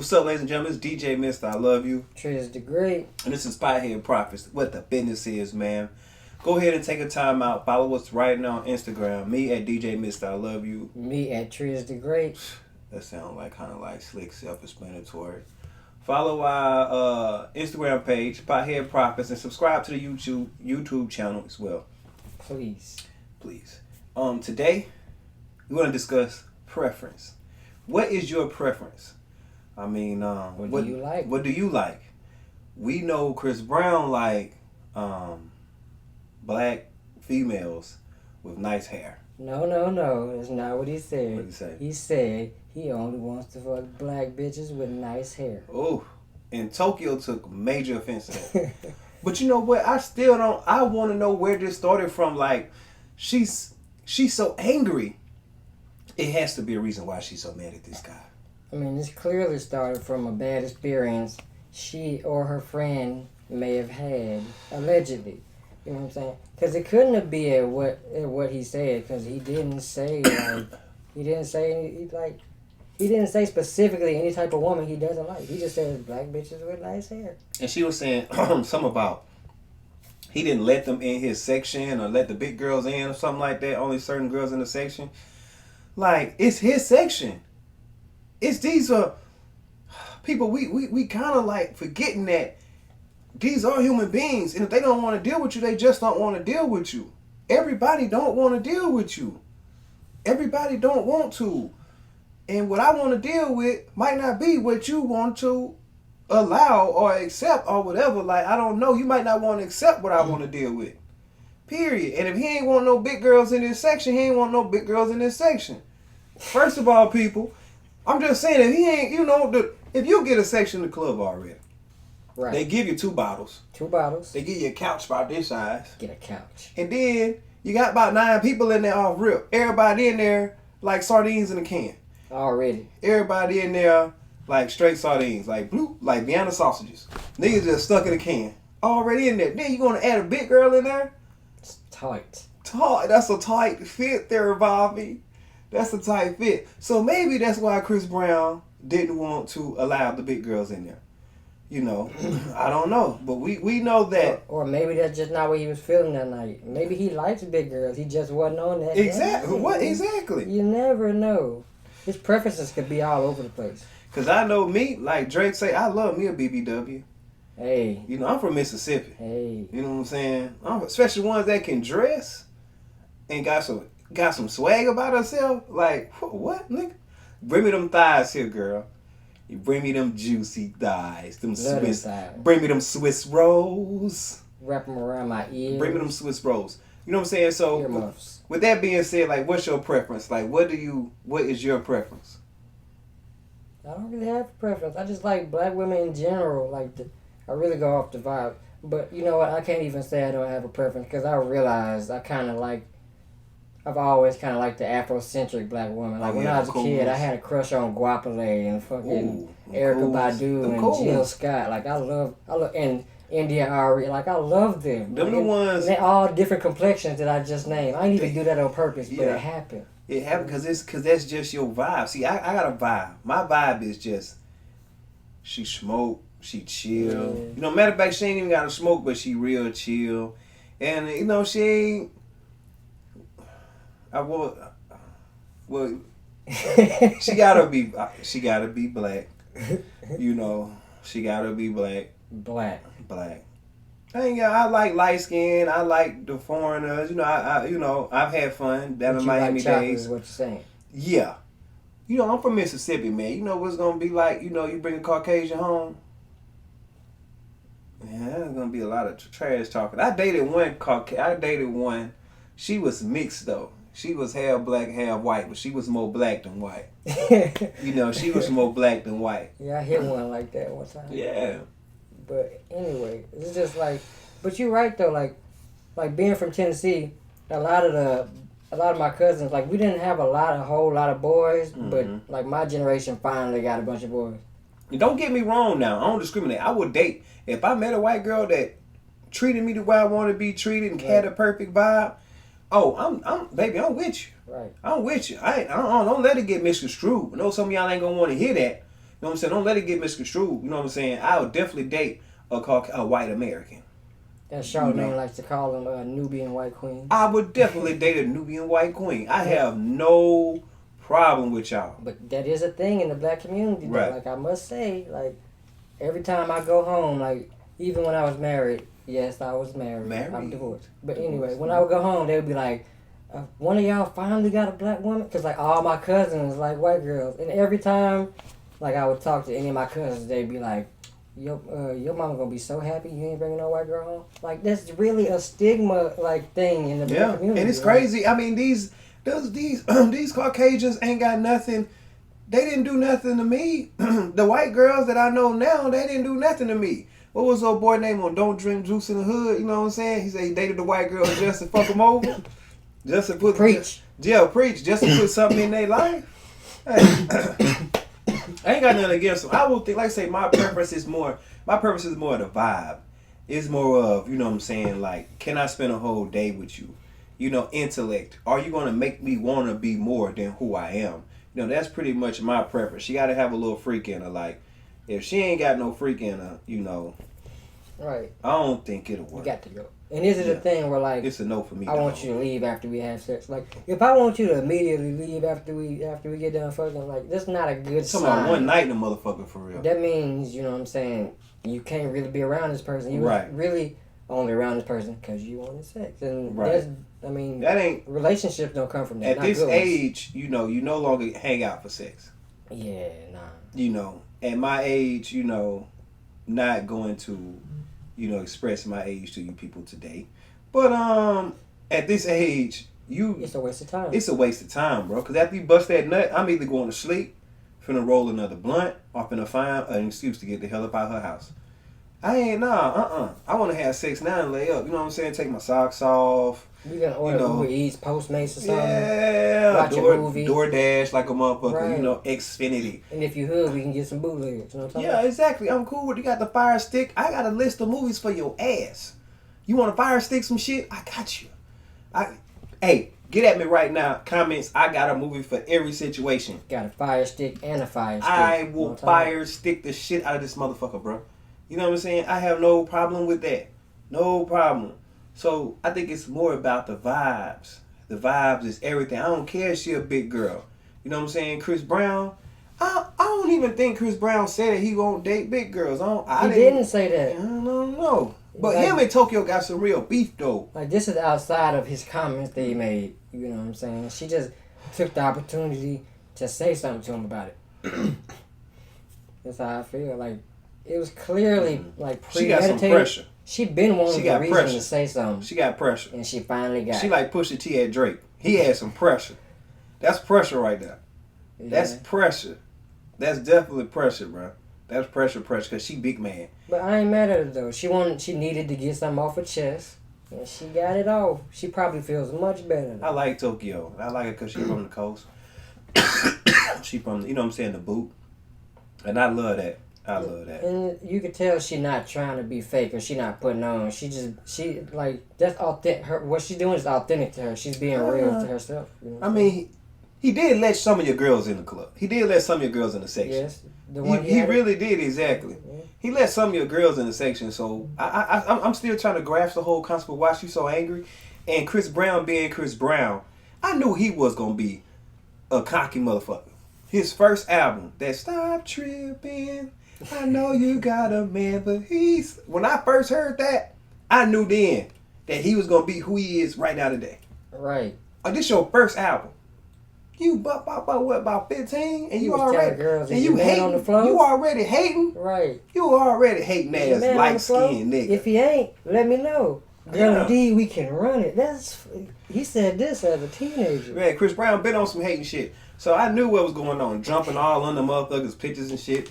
What's up, ladies and gentlemen? It's DJ Mister. I love you. Tris the Great. And this is Pothead Profits. What the business is, man. Go ahead and take a time out. Follow us right now on Instagram. Me at DJ Mister. I love you. Me at Tris the Great. That sounds like kind of like slick, self-explanatory. Follow our Instagram page, Pothead Profits, and subscribe to the YouTube channel as well. Please. Today we're going to discuss preference. What is your preference? I mean, what do you like? What do you like? We know Chris Brown like black females with nice hair. No. That's not what he said. What did he say? He said he only wants to fuck black bitches with nice hair. Oh, and Tokyo took major offense to that. But you know what? I still don't. I want to know where this started from. Like, she's so angry. It has to be a reason why she's so mad at this guy. I mean, this clearly started from a bad experience she or her friend may have had, allegedly. You know what I'm saying? Because it couldn't have been at what he said, because he didn't say he didn't say specifically any type of woman he doesn't like. He just said black bitches with nice hair. And she was saying something about he didn't let them in his section or let the big girls in or something like that. Only certain girls in the section. Like, it's his section. It's these people. We kind of like forgetting that these are human beings, and if they don't want to deal with you, they just don't want to deal with you. Everybody don't want to deal with you. Everybody don't want to. And what I want to deal with might not be what you want to allow or accept or whatever. Like, I don't know. You might not want to accept what I want to deal with. Period. And if he ain't want no big girls in this section, he ain't want no big girls in this section. First of all, people, I'm just saying, if he ain't, if you get a section in the club already, right? They give you 2 bottles. 2 bottles. They give you a couch about this size. Get a couch. And then you got about 9 people in there off rip. Everybody in there like sardines in a can. Already. Everybody in there like straight sardines, like Vienna sausages. Niggas just stuck in a can. Already in there. Then you gonna add a big girl in there? It's tight. That's a tight fit there, Bobby. That's a tight fit. So maybe that's why Chris Brown didn't want to allow the big girls in there. You know, I don't know. But we know that. Or maybe that's just not what he was feeling that night. Maybe he likes big girls. He just wasn't on that. Exactly. What? Exactly. You never know. His preferences could be all over the place. Because I know me, like Drake say, I love me a BBW. Hey. You know, I'm from Mississippi. Hey. You know what I'm saying? Especially ones that can dress and got some swag about herself. Like, what, nigga? Bring me them thighs here, girl. You bring me them juicy thighs. Bring me them Swiss rolls. Wrap them around my ears. Bring me them Swiss rolls. You know what I'm saying? So, earmuffs. With that being said, like, what's your preference? Like, what is your preference? I don't really have a preference. I just like black women in general. I really go off the vibe. But you know what? I can't even say I don't have a preference, because I realize I've always kind of liked the Afrocentric black woman. Like, when I was a kid, I had a crush on Guapale and fucking Erykah Badu and Jill Scott. Like, I love, and India Ari. Like, I love them. Them the ones. They're all different complexions that I just named. I didn't even do that on purpose, but it happened. It happened because that's just your vibe. See, I got a vibe. My vibe is just, she smoke, she chill. Yeah. You know, matter of fact, she ain't even got to smoke, but she real chill. And, you know, she ain't, she gotta be black. You know, she gotta be black. Black. I like light skin. I like the foreigners. You know, I've had fun down in Miami days. Is what you're saying? Yeah. You know, I'm from Mississippi, man. You know what's gonna be like. You know, you bring a Caucasian home. Man, there's gonna be a lot of trash talking. I dated one. She was mixed though. She was half black, half white, but she was more black than white. You know, she was more black than white. Yeah, I hit one like that one time. Yeah. But anyway, it's just like, but you're right though. Like being from Tennessee, a lot of my cousins, like, we didn't have a whole lot of boys, but like my generation finally got a bunch of boys. Don't get me wrong now. I don't discriminate. I would date if I met a white girl that treated me the way I want to be treated and had a perfect vibe. Oh, I'm with you. Right. I'm with you. I don't let it get misconstrued. I know some of y'all ain't gonna want to hear that. know what I'm saying? Don't let it get misconstrued. You know what I'm saying? I would definitely date a white American. As Charlamagne likes to call them Nubian white queens. I would definitely date a Nubian white queen. I have no problem with y'all. But that is a thing in the black community, though. Right. Like, I must say, like, every time I go home, like, even when I was married, yes, I was married. I'm divorced. But anyway, when I would go home, they would be like, one of y'all finally got a black woman? Because, like, all my cousins like white girls. And every time, like, I would talk to any of my cousins, they'd be like, your mama gonna be so happy you ain't bringing no white girl home. Like, that's really a stigma like thing in the black community. And it's crazy. I mean, these Caucasians ain't got nothing. They didn't do nothing to me. The white girls that I know now, they didn't do nothing to me. What was old boy name on Don't Drink Juice in the Hood? You know what I'm saying? He said he dated the white girl just to fuck them over, just to put preach, preach, just to put something in their life. Hey. I ain't got nothing against them. I will think, like I say, my purpose is more the vibe. It's more of, you know what I'm saying, like, can I spend a whole day with you? You know, intellect. Are you going to make me want to be more than who I am? You know, that's pretty much my preference. She got to have a little freak in her. Like, if she ain't got no freak in her, you know, right? I don't think it'll work. You got to go. And this is the thing where, like, it's a no for me. I want you to leave after we have sex. Like, if I want you to immediately leave after we get done fucking, like, that's not a good sign. Talking about one night in the motherfucker for real. That means, you know what I'm saying, you can't really be around this person. You right. really only around this person because you wanted sex. And that's, I mean, that ain't, relationships don't come from that. At this age, you know, you no longer hang out for sex. Yeah, nah. You know, at my age, you know, not going to, you know, express my age to you people today. But at this age, it's a waste of time. It's a waste of time, bro. Because after you bust that nut, I'm either going to sleep, finna roll another blunt, or finna find an excuse to get the hell up out of her house. I ain't I want to have sex now and lay up. You know what I'm saying? Take my socks off. We gonna order Uber Eats, Postmates or something. Yeah, watch a movie. DoorDash like a motherfucker. Right. You know, Xfinity. And if you hood, we can get some bootlegs. You know what I'm talking about? Exactly. I'm cool with you. Got the Fire Stick. I got a list of movies for your ass. You want to Fire Stick some shit? I got you. Hey, get at me right now. Comments. I got a movie for every situation. Got a Fire Stick and a Fire Stick. I will Fire Stick the shit out of this motherfucker, bro. You know what I'm saying? I have no problem with that. No problem. So I think it's more about the vibes. The vibes is everything. I don't care if she a big girl. You know what I'm saying? Chris Brown. I don't even think Chris Brown said that he won't date big girls. He didn't say that. I don't know. But like, him and Tokyo got some real beef though. Like, this is outside of his comments that he made. You know what I'm saying? She just took the opportunity to say something to him about it. That's how I feel. Like, it was clearly like premeditated. She got some pressure. She been wanting a reason to say something. She got pressure. And she finally got it. She like Pusha T at Drake. He had some pressure. That's pressure right there. Yeah. That's pressure. That's definitely pressure, bro. That's pressure, because she big man. But I ain't mad at her, though. She needed to get something off her chest. And she got it off. She probably feels much better. I like Tokyo. I like her because she's from the coast. She from, you know what I'm saying, the boot. And I love that. And you could tell she not trying to be fake or she not putting on. She like, that's authentic. What she doing is authentic to her. She's being real to herself. You know I mean, he did let some of your girls in the club. He did let some of your girls in the section. Yes. The one he really did, exactly. Yeah. He let some of your girls in the section. So I'm still trying to grasp the whole concept of why she's so angry. And Chris Brown being Chris Brown, I knew he was going to be a cocky motherfucker. His first album, that Stop Tripping, I know you got a man, but he's... When I first heard that, I knew then that he was going to be who he is right now today. Right. This your first album. You about 15 and you already girls, and you hating on the floor? You already hating? Right. You already hating ass light skinned nigga. If he ain't, let me know. Girl, indeed, we can run it. He said this as a teenager. Man, Chris Brown been on some hating shit. So I knew what was going on. Jumping all under motherfuckers' pictures and shit.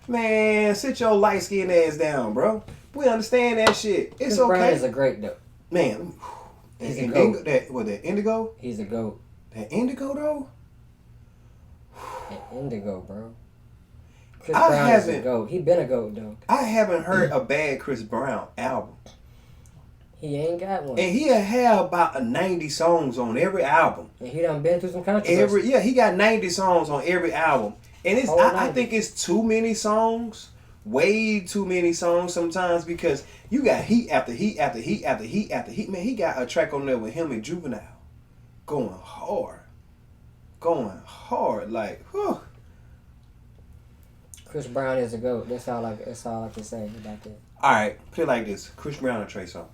Man, sit your light skinned ass down, bro. We understand that shit. It's Chris okay. Brown is a great though. Man, he's a goat. That Indigo? He's a goat. That Indigo though? That Indigo, bro. Chris Brown is a goat. He been a goat though. I haven't heard a bad Chris Brown album. He ain't got one. And he'll have about 90 songs on every album. And he done been through some controversy. He got 90 songs on every album. And it's Whole I 90s. think it's too many songs, way too many songs sometimes because you got heat after heat after heat after heat after heat. Man, he got a track on there with him and Juvenile going hard, like, whew. Chris Brown is a GOAT. That's all I can say about that. All right, put it like this: Chris Brown or Trey Songz?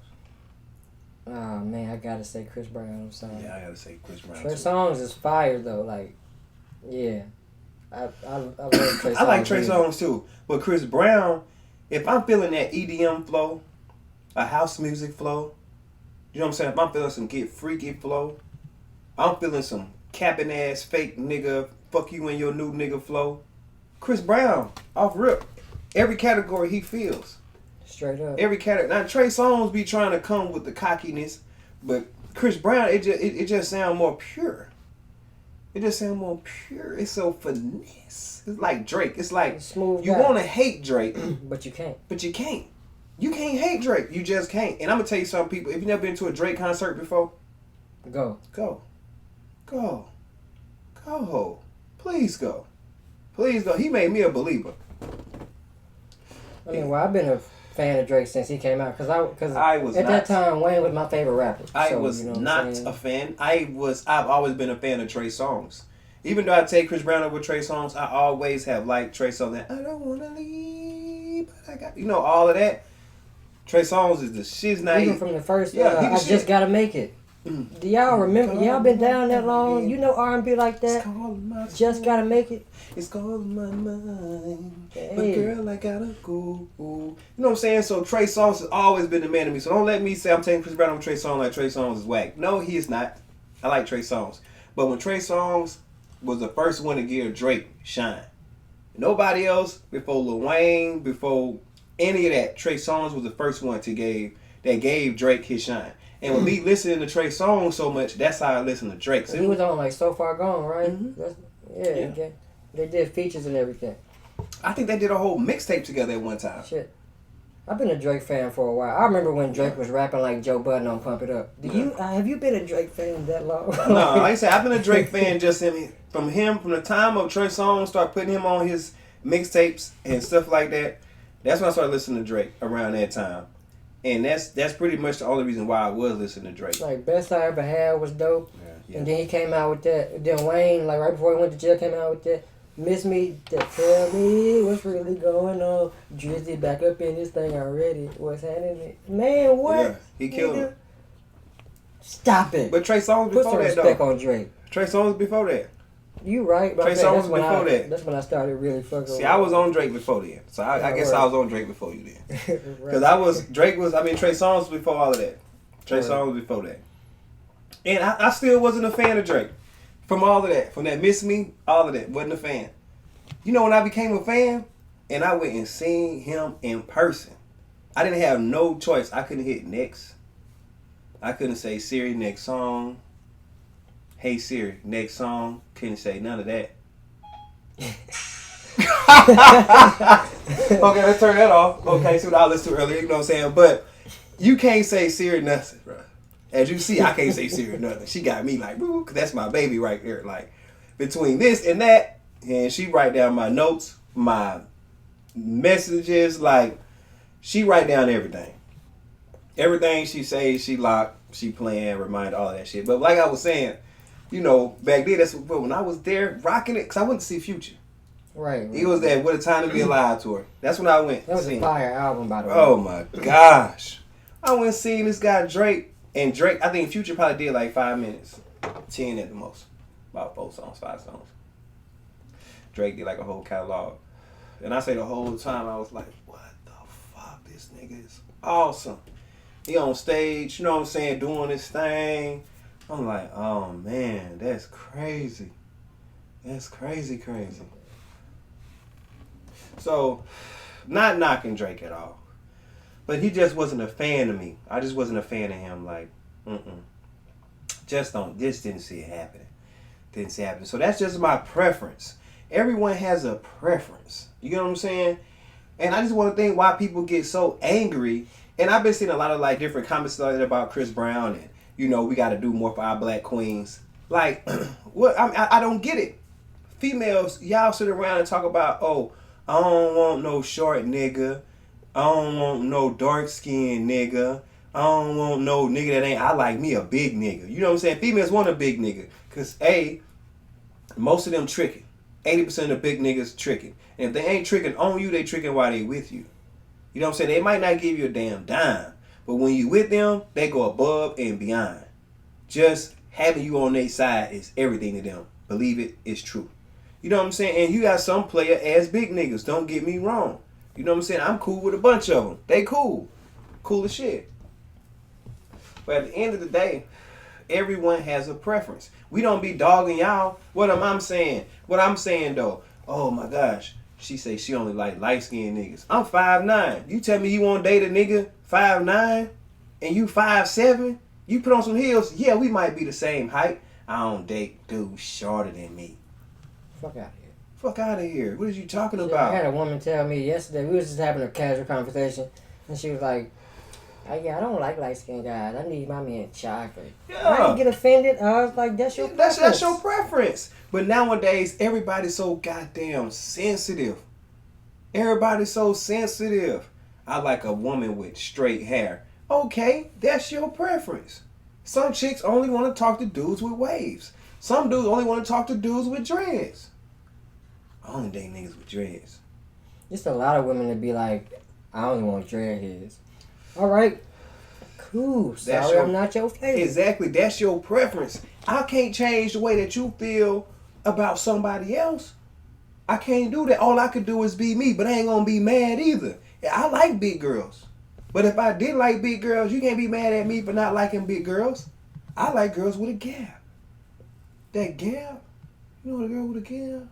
Oh man, I gotta say Chris Brown. I'm sorry. Yeah, I gotta say Chris Brown. Trey too. Songz is fire though. Like, yeah, I love Trey Songz. I like Trey music. Songz too, but Chris Brown, if I'm feeling that EDM flow, a house music flow, you know what I'm saying? If I'm feeling some get freaky flow, I'm feeling some capping ass fake nigga, fuck you and your new nigga flow. Chris Brown, off rip, every category he feels. Straight up. Every category. Now Trey Songz be trying to come with the cockiness, but Chris Brown, it just sound more pure. It just sound more pure. It's so finesse. It's like Drake. It's like Smooth you guy. want to hate Drake, But you can't. but you can't. You can't hate Drake. You just can't. And I'm gonna tell you some people. If you've never been to a Drake concert before, Go. go. Please go. Please go. He made me a believer. I mean, well, I've been a fan of Drake since he came out because I was at not. that time Wayne was my favorite rapper. I So, was you know what I'm not saying? a fan. I've always been a fan of Trey Songz. Even though I take Chris Brown over Trey Songz, I always have liked Trey Songz. That I don't wanna leave, but I got all of that. Trey Songz is the shit's Even naive. from the first, Yeah, he the I shit. just gotta make it. Mm. Do y'all remember? Y'all been down that long? You know R&B like It's that? calling my Just gotta make it. It's calling my mind. But Hey. girl, I gotta go. You know what I'm saying? So Trey Songz has always been the man to me. So don't let me say I'm taking Chris Brown over Trey Songz like Trey Songz is whack. No, he is not. I like Trey Songz. But when Trey Songz was the first one to give Drake shine. Nobody else before Lil Wayne, before any of that, Trey Songz was the first one that gave Drake his shine. And with me listening to Trey Songz so much, that's how I listen to Drake. So He was on like So Far Gone, right? Mhm. Yeah. Okay. They did features and everything. I think they did a whole mixtape together at one time. Shit. I've been a Drake fan for a while. I remember when Drake was rapping like Joe Budden on Pump It Up. Have you been a Drake fan that long? No, like I said, I've been a Drake fan from the time of Trey Songz, start putting him on his mixtapes and stuff like that. That's when I started listening to Drake around that time. And that's pretty much the only reason why I was listening to Drake. Like Best I Ever Had was dope. Yeah. And then he came out with that. Then Wayne, like right before he went to jail, came out with that. Miss Me, that tell me what's really going on. Drizzy back up in this thing already. What's happening? Man, what? Yeah, he killed Nigga? him. Stop it. But Trey Songz Put some before that respect though. on Drake. Trey Songz before that. You right, but Trey I'm saying Songz before that. That's when I started really fucking. See, I was on Drake before then. So I Yeah, guess word. I was on Drake before you then. Right. Because Trey Songz was before all of that. Trey Right. Songz was before that. And I still wasn't a fan of Drake. From all of that. From that Miss Me, all of that. Wasn't a fan. You know when I became a fan? And I went and seen him in person. I didn't have no choice. I couldn't hit next. I couldn't say Siri, next song. Hey Siri, next song. Couldn't say none of that. Okay, let's turn that off. Okay, see what I listened to earlier, you know what I'm saying? But you can't say Siri nothing, bro. As you see, I can't say Siri nothing. She got me like, woo, 'cause that's my baby right there. Like, between this and that, and she write down my notes, my messages, like, she write down everything. Everything she says, she lock, she playing, remind all of that shit. But like I was saying, you know, back then, that's when I was there rocking it, because I went to see Future. Right. He was there, What a Time to Be Alive tour. That's when I went. That was seen a it. fire album, by the way. Oh my gosh. I went and seen this guy Drake. And Drake, I think Future probably did like 5 minutes. 10 at the most. About 4 songs, 5 songs. Drake did like a whole catalog. And I say the whole time I was like, what the fuck? This nigga is awesome. He on stage, you know what I'm saying, doing his thing. I'm like, oh man, that's crazy. That's crazy. So, not knocking Drake at all. But he just wasn't a fan of me. I just wasn't a fan of him. Like, just didn't see it happening. Didn't see it happening. So that's just my preference. Everyone has a preference. You know what I'm saying? And I just want to think why people get so angry. And I've been seeing a lot of like different comments like that about Chris Brown and, you know, we got to do more for our black queens. Like, what? I don't get it. females, y'all sit around and talk about, oh, I don't want no short nigga. I don't want no dark skinned nigga. I don't want no nigga that ain't. I like me a big nigga. You know what I'm saying? Females want a big nigga. Because, most of them tricking. 80% of the big niggas tricking. And if they ain't tricking on you, they tricking while they with you. You know what I'm saying? They might not give you a damn dime. But when you with them, they go above and beyond. Just having you on their side is everything to them. Believe it, it's true. You know what I'm saying? And you got some player ass big niggas. Don't get me wrong. You know what I'm saying? I'm cool with a bunch of them. They cool. Cool as shit. But at the end of the day, everyone has a preference. We don't be dogging y'all. What am I saying? What I'm saying though, oh my gosh, she say she only like light-skinned niggas. I'm 5'9". You tell me you want to date a nigga 5'9", and you 5'7", you put on some heels, yeah, we might be the same height. I don't date dudes shorter than me. Fuck out of here. Fuck out of here. What are you talking I about? had a woman tell me yesterday, we was just having a casual conversation, and she was like, oh, yeah, I don't like light-skinned guys. I need my man chocolate. Yeah. I didn't get offended. I was like, that's your preference. That's your preference. But nowadays, everybody's so goddamn sensitive. Everybody's so sensitive. I like a woman with straight hair. Okay, that's your preference. Some chicks only want to talk to dudes with waves. Some dudes only want to talk to dudes with dreads. I only date niggas with dreads. Just a lot of women to be like, I only want dreadheads. All right, cool. Sorry, I'm not your favorite. Exactly, that's your preference. I can't change the way that you feel about somebody else. I can't do that. All I could do is be me, but I ain't gonna be mad either. I like big girls. But if I did like big girls, you can't be mad at me for not liking big girls. I like girls with a gap. That gap? You know what a girl with a gap?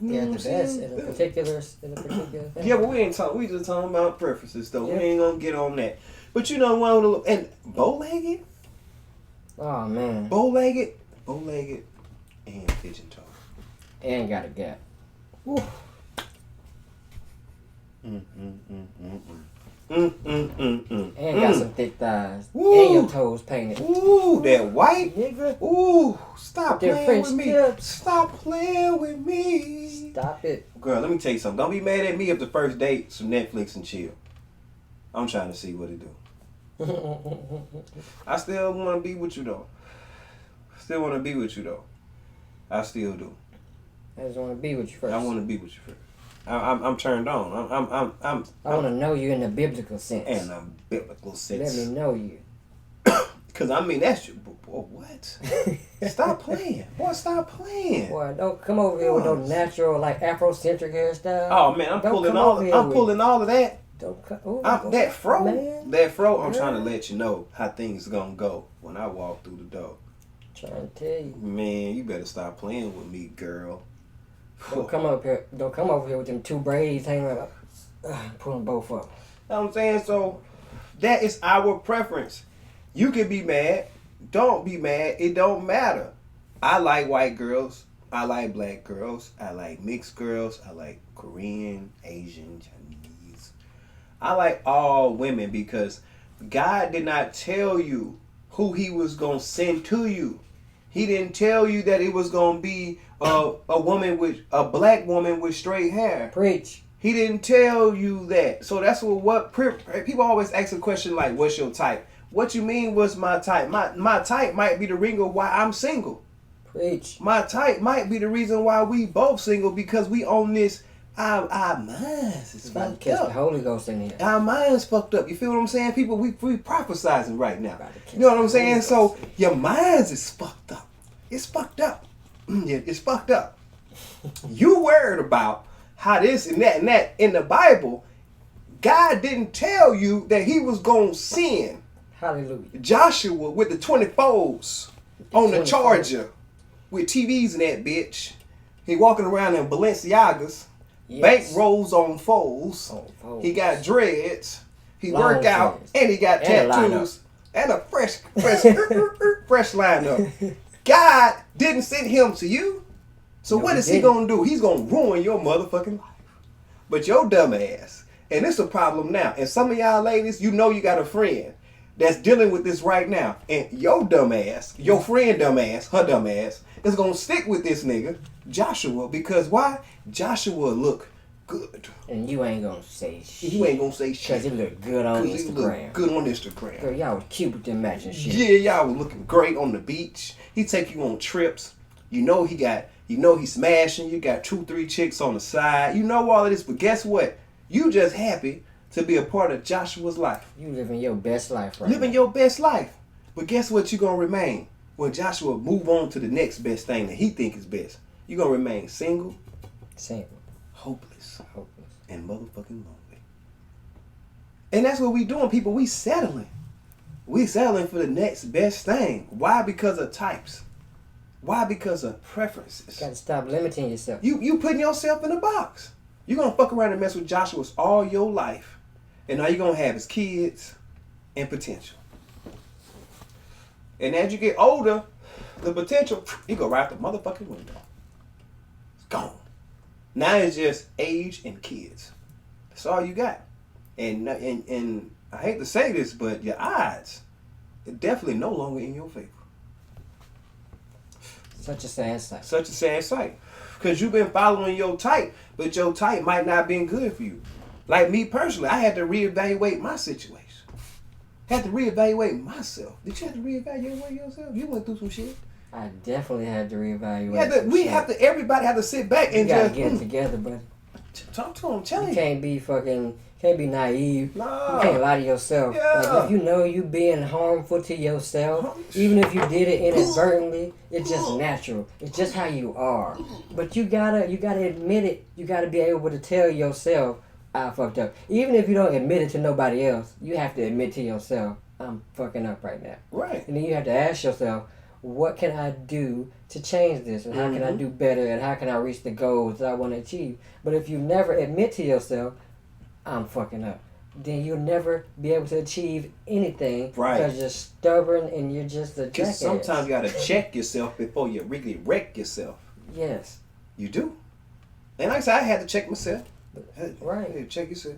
You know Yeah, what the I'm best saying? in a particular thing. Yeah, but we ain't talking. We just talking about preferences, though. Yeah. We ain't gonna get on that. But you know what? And bow-legged, Oh man. bow-legged, and pigeon-toed. And got a gap. Woo. And got some thick thighs. Woo. And your toes painted. Ooh, that white. Nigga. Ooh, stop Them playing French with me. tips. Stop playing with me. Stop it. Girl, let me tell you something. Don't be mad at me if the first date some Netflix and chill. I'm trying to see what it do. I still want to be with you though. I still do. I just want to be with you first. I want to be with you first. I'm turned on. I want to know you in the biblical sense. In a biblical sense. Let me know you. Cause I mean that's your boy, what? Stop playing, boy. Stop playing. Boy, don't come over here with no natural like Afrocentric hairstyle. Oh man, I'm pulling all of that. Don't come. Ooh, That fro. Man. That fro. I'm trying to let you know how things gonna go when I walk through the door. Trying to tell you. Man, you better stop playing with me, girl. Don't come over here with them two braids hanging up. Pull them both up. You know what I'm saying? So that is our preference. You can be mad. Don't be mad. It don't matter. I like white girls. I like black girls. I like mixed girls. I like Korean, Asian, Chinese. I like all women because God did not tell you who he was going to send to you. He didn't tell you that it was going to be a black woman with straight hair. Preach. He didn't tell you that. So that's what people always ask a question like, what's your type? What you mean, what's my type? My type might be the reason why I'm single. Preach. My type might be the reason why we both single because we own this. Our minds is About to fucked catch the up. Holy Ghost in here. Our minds fucked up. You feel what I'm saying? People, we prophesizing right now. About to catch You know what the I'm saying? Holy So Ghost. your minds is fucked up. It's fucked up. Yeah, it's fucked up. You worried about how this and that in the Bible. God didn't tell you that he was going to send Hallelujah. Joshua with the 24s on the 24s. Charger with TVs in that bitch. He walking around in Balenciagas, Yes. bank rolls on foals. On foals. He got dreads. He Long work out dreads. and he got And a tattoos and a fresh lineup. God didn't send him to you. So No, what he is he didn't. gonna do? He's gonna ruin your motherfucking life. But your dumb ass, and it's a problem now. And some of y'all ladies, you know you got a friend. that's dealing with this right now, and your dumb ass, your friend dumb ass, her dumb ass, is gonna stick with this nigga, Joshua, because why? Joshua look good. And you ain't gonna say shit. You ain't gonna say shit. Because it look good on Instagram. Good on Instagram. Girl, y'all was cute with them matching shit. Yeah, y'all was looking great on the beach. He take you on trips. You know he smashing. You got 2-3 chicks on the side. You know all of this, but guess what? You just happy to be a part of Joshua's life. You living your best life right Living now. your best life. But guess what? You gonna remain when Joshua move on to the next best thing that he think is best. You gonna remain single, hopeless, and motherfucking lonely. And that's what we doing, people. We settling. We settling for the next best thing. Why? Because of types. Why? Because of preferences. You gotta stop limiting yourself. You putting yourself in a box. You gonna fuck around and mess with Joshua's all your life. And all you gonna have is kids and potential. And as you get older, the potential, you go right out the motherfucking window. It's gone. Now it's just age and kids. That's all you got. And I hate to say this, but your odds are definitely no longer in your favor. Such a sad sight. Such a sad sight. Because you've been following your type, but your type might not been good for you. Like me personally, I had to reevaluate my situation. Had to reevaluate myself. Did you have to reevaluate yourself? You went through some shit. I definitely had to reevaluate. Everybody have to sit back and you gotta just get it together, buddy. Talk to him. Tell him. You can't be naive. No. You can't lie to yourself. Yeah. Like if you know you being harmful to yourself, even if you did it inadvertently, it's just natural. It's just how you are. But you gotta admit it. You gotta be able to tell yourself, I fucked up. Even if you don't admit it to nobody else, you have to admit to yourself, I'm fucking up right now. Right. And then you have to ask yourself, what can I do to change this? And how can I do better? And how can I reach the goals that I want to achieve? But if you never admit to yourself, I'm fucking up, then you'll never be able to achieve anything. Right. Because you're stubborn and you're just a jackass. Because sometimes you got to check yourself before you really wreck yourself. Yes. You do. And like I said, I had to check myself. Right. You had to check yourself.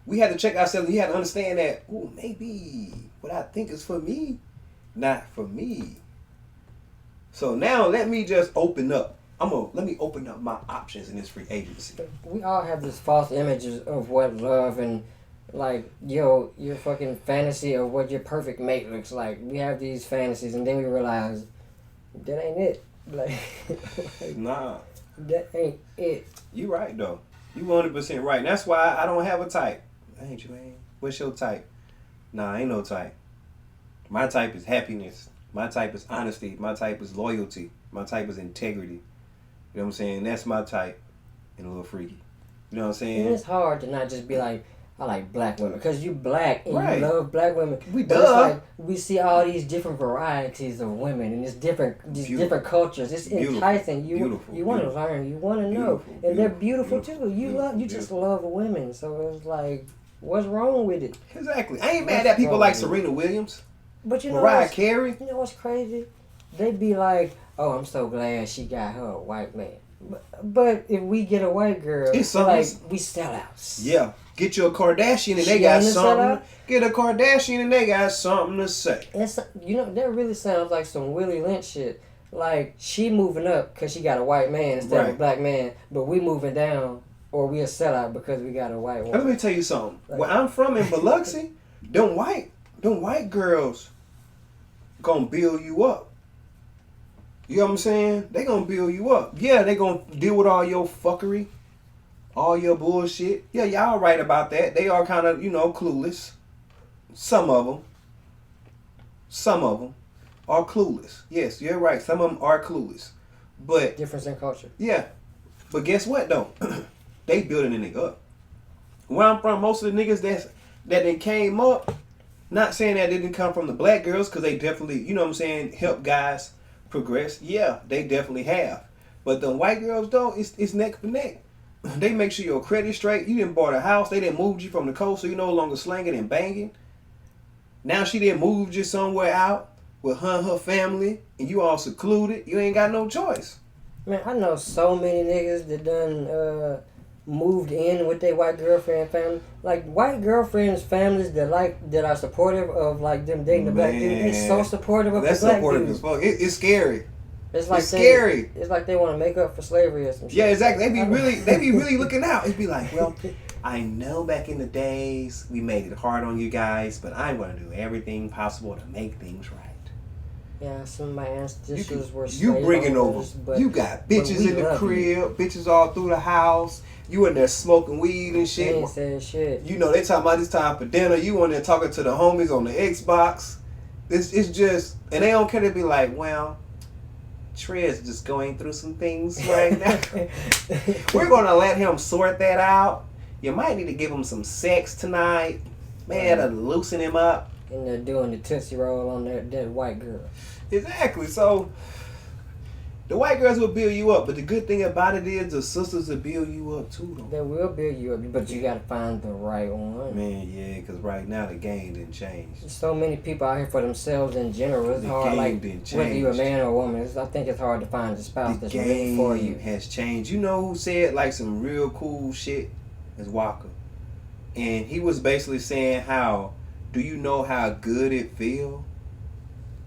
We had to check ourselves. We had to understand that, maybe what I think is for me, not for me. So now let me just open up. Let me open up my options in this free agency. We all have this false images of what love and like your fucking fantasy of what your perfect mate looks like. We have these fantasies and then we realize that ain't it. Like Nah. That ain't it. You right though. You 100% right. And that's why I don't have a type. Ain't you, man? What's your type? Nah, ain't no type. My type is happiness. My type is honesty. My type is loyalty. My type is integrity. You know what I'm saying? That's my type. And a little freaky. You know what I'm saying? And it's hard to not just be like, I like black women. Because you black and Right. you love black women. We But duh. it's like, we see all these different varieties of women and it's different cultures. It's enticing. You want to learn. You want to know. And they're beautiful too. You just love women. So it's like, what's wrong with it? Exactly. I ain't mad at people like Serena Williams. But you know Mariah Carey. You know what's crazy? They be like, oh, I'm so glad she got her a white man. But if we get a white girl, It's like we sellouts. Yeah. Get you a Kardashian and She they got ain't a something. sellout? Get a Kardashian and they got something to say. It's, that really sounds like some Willie Lynch shit. Like, she moving up because she got a white man instead of a black man, but we moving down or we a sellout because we got a white woman. Let me tell you something. Where I'm from in Biloxi, them white girls gonna build you up. You know what I'm saying? They gonna build you up. Yeah, they gonna deal with all your fuckery, all your bullshit. Yeah, y'all right about that. They are kind of, clueless. Some of them are clueless. Yes, you're right. Some of them are clueless. But difference in culture. Yeah. But guess what though? They building a nigga up. Where I'm from, most of the niggas that they came up, not saying that they didn't come from the black girls, because they definitely, help guys progress. Yeah, they definitely have. But the white girls though, it's neck for neck. They make sure your credit straight. You didn't bought a house. They didn't move you from the coast, so you no longer slanging and banging. Now she didn't move you somewhere out with her and her family, and you all secluded. You ain't got no choice. Man, I know so many niggas that done moved in with their white girlfriend family. Like white girlfriends families that are supportive of like them dating the black dude. They so supportive of That's the black supportive dude. as fuck. It's scary. It's like scary. It's like they want to make up for slavery or some shit. Yeah, exactly. They be really looking out. It'd be like, well, I know back in the days we made it hard on you guys, but I'm going to do everything possible to make things right. Yeah, some of my ancestors were you slave bringing owners, over. but You got bitches in the crib, bitches all through the house. You in there smoking weed and shit. They ain't saying shit. You know they talking about it's time for dinner. You in there talking to the homies on the Xbox. It's just, and they don't care to be like, well, Trez just going through some things right now. We're gonna let him sort that out. You might need to give him some sex tonight, man, to loosen him up. And they're doing the Tootsie Roll on that white girl. Exactly. So the white girls will build you up, but the good thing about it is the sisters will build you up too, though. They will build you up, but you gotta find the right one. Man, yeah, because right now the game didn't change. There's so many people out here for themselves in general. It's The hard, game like didn't change. whether you're a man or a woman. I think it's hard to find a spouse The that's really for you. game has changed. You know who said like some real cool shit? Is Walker. And he was basically saying how, do you know how good it feel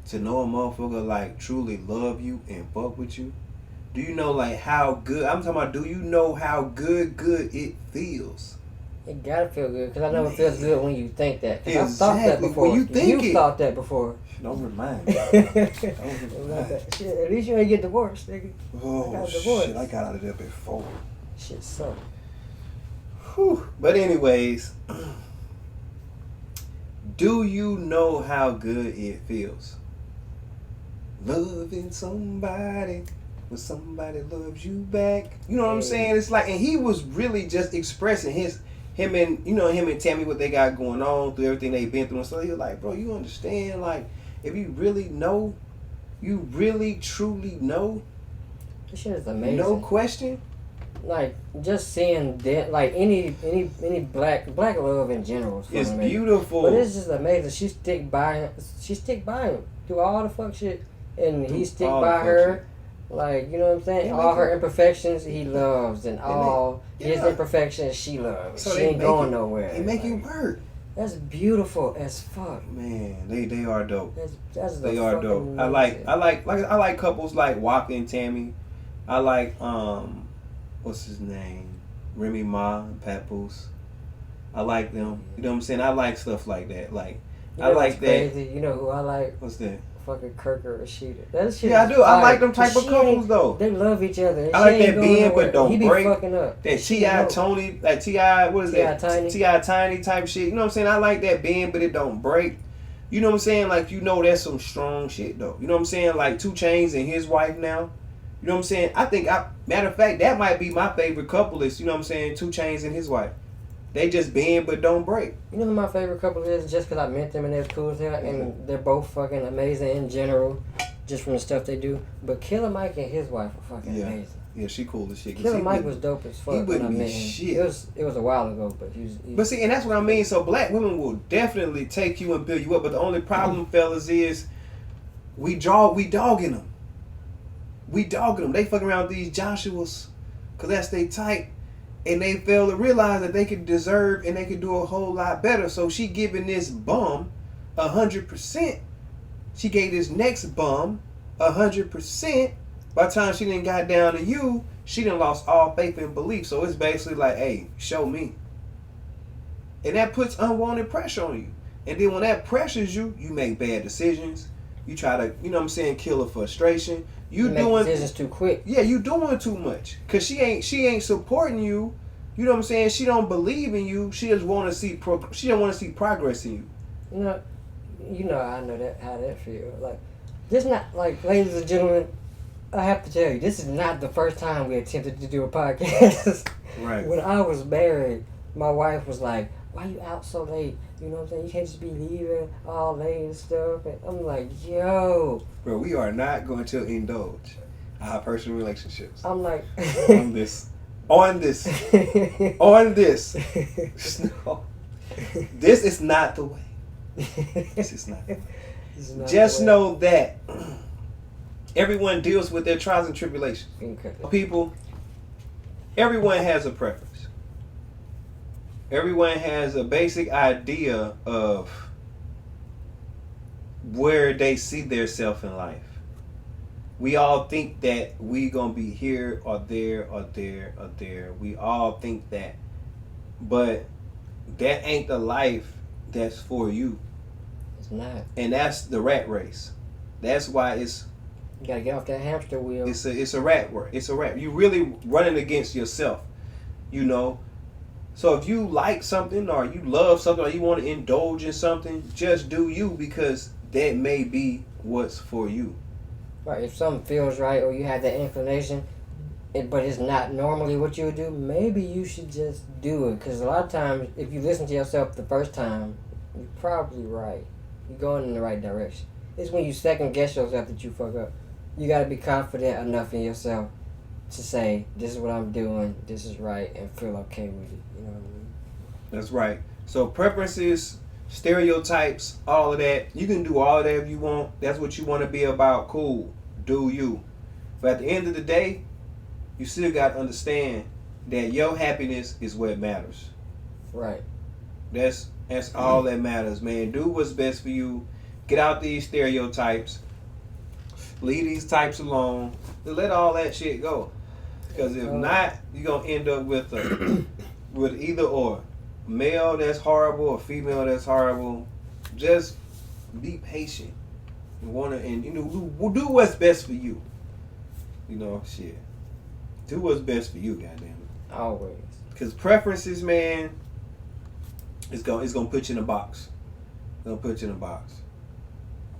to know a motherfucker like truly love you and fuck with you? Do you know like how good, I'm talking about, do you know how good it feels? It gotta feel good, because I know it feels good when you think that. 'Cause Exactly. I've thought that before. When you think it. Thought that before. Don't remind me. Don't remind me. Shit, at least you ain't get divorced, nigga. Oh, I got divorced. shit, I got out of there before. Shit sucked. Whew. But anyways, do you know how good it feels? Loving somebody when somebody loves you back. You know what I'm saying? It's like, and he was really just expressing him and Tammy, what they got going on through everything they've been through. And so he was like, bro, you understand? Like, if you really know, you really truly know, This shit is amazing. no question. Like just seeing that, like any black love in general. Is It's amazing. beautiful. But it's just amazing. She stick by him. She stick by him through all the fuck shit, and he stick by her. Like, you know what I'm saying? All her imperfections he loves, and all his imperfections she loves. So she they ain't make going it- nowhere. They make like, it work. That's beautiful as fuck. Man, they are dope. That's They are dope. I like couples like Walker and Tammy. I like what's his name? Remy Ma and Papoose. I like them. You know what I'm saying? I like stuff like that. Like You I know like what's that. crazy? You know who I like? What's that? Fucking Kirk or Rashida. That shit. Yeah, I is do. I fire. like them type of She couples ain't- though. They love each other. I like She ain't that going bend nowhere. but don't He be break. fucking up. That She T.I. know. Tony, like T.I. what is that? Tiny. T.I. Tiny type shit. You know what I'm saying? I like that bend but it don't break. You know what I'm saying? Like, you know, that's some strong shit though. You know what I'm saying? Like 2 Chainz and his wife now. You know what I'm saying? Matter of fact, that might be my favorite couple is, you know what I'm saying, 2 Chainz and his wife. They just bend but don't break. You know who my favorite couple is? Just because I met them and they're cool as hell, and they're both fucking amazing in general, just from the stuff they do. But Killer Mike and his wife are fucking amazing. Yeah, she cool as shit. Killer Mike was dope as fuck he when I wouldn't met be him. shit. It was a while ago, but he was. But see, and that's what I mean. So black women will definitely take you and build you up. But the only problem, fellas, is we dogging them. We dogging them. They fucking around with these Joshuas because that's they type. And they fail to realize that they could deserve and they could do a whole lot better. So she giving this bum 100%. She gave this next bum 100%. By the time she didn't got down to you, she done lost all faith and belief. So it's basically like, hey, show me. And that puts unwanted pressure on you. And then when that pressures you, you make bad decisions. You try to, you know what I'm saying, kill a frustration. You make doing decisions too quick. Yeah, you doing too much. Cause she ain't supporting you. You know what I'm saying? She don't believe in you. She just want to see she don't want to see progress in you. You know, I know that how that feels. Like, this not like, ladies and gentlemen, I have to tell you, this is not the first time we attempted to do a podcast. Right. When I was married, my wife was like, "Why you out so late? You know what I'm saying? You can't just be leaving all late and stuff." And I'm like, "Yo, bro, we are not going to indulge our personal relationships I'm like on this. No. This is not the way. This is not the way. Just know that everyone deals with their trials and tribulations. Okay. People, everyone has a preference. Everyone has a basic idea of where they see their self in life. We all think that we gonna be here or there or there or there. We all think that, but that ain't the life that's for you. It's not. And that's the rat race. That's why it's You gotta get off that hamster wheel. it's a rat race. It's a rat. You really running against yourself. You know. So if you like something or you love something or you want to indulge in something, just do you, because that may be what's for you. Right. If something feels right or you have that inclination, but it's not normally what you would do, maybe you should just do it. Because a lot of times, if you listen to yourself the first time, you're probably right. You're going in the right direction. It's when you second guess yourself that you fuck up. You gotta be confident enough in yourself to say, this is what I'm doing, this is right, and feel okay with it. You know what I mean? That's right. So preferences, stereotypes, all of that. You can do all of that if you want. That's what you want to be about. Cool. Do you. But at the end of the day, you still got to understand that your happiness is what matters. Right. That's all that matters, man. Do what's best for you. Get out these stereotypes. Leave these types alone. Let all that shit go. Because if not, you're going to end up with with either or. Male that's horrible or female that's horrible. Just be patient. And you know, do what's best for you. You know, shit. Do what's best for you, goddamn it. Always. Because preferences, man, it's gonna put you in a box. It's gonna put you in a box.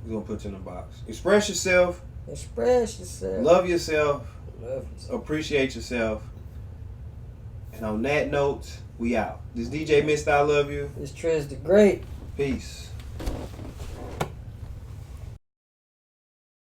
It's gonna put you in a box. Express yourself. Express yourself. Love yourself. Love yourself. Appreciate yourself. And on that note, we out. This DJ Mr. I Love You. This Triz the Great. Peace.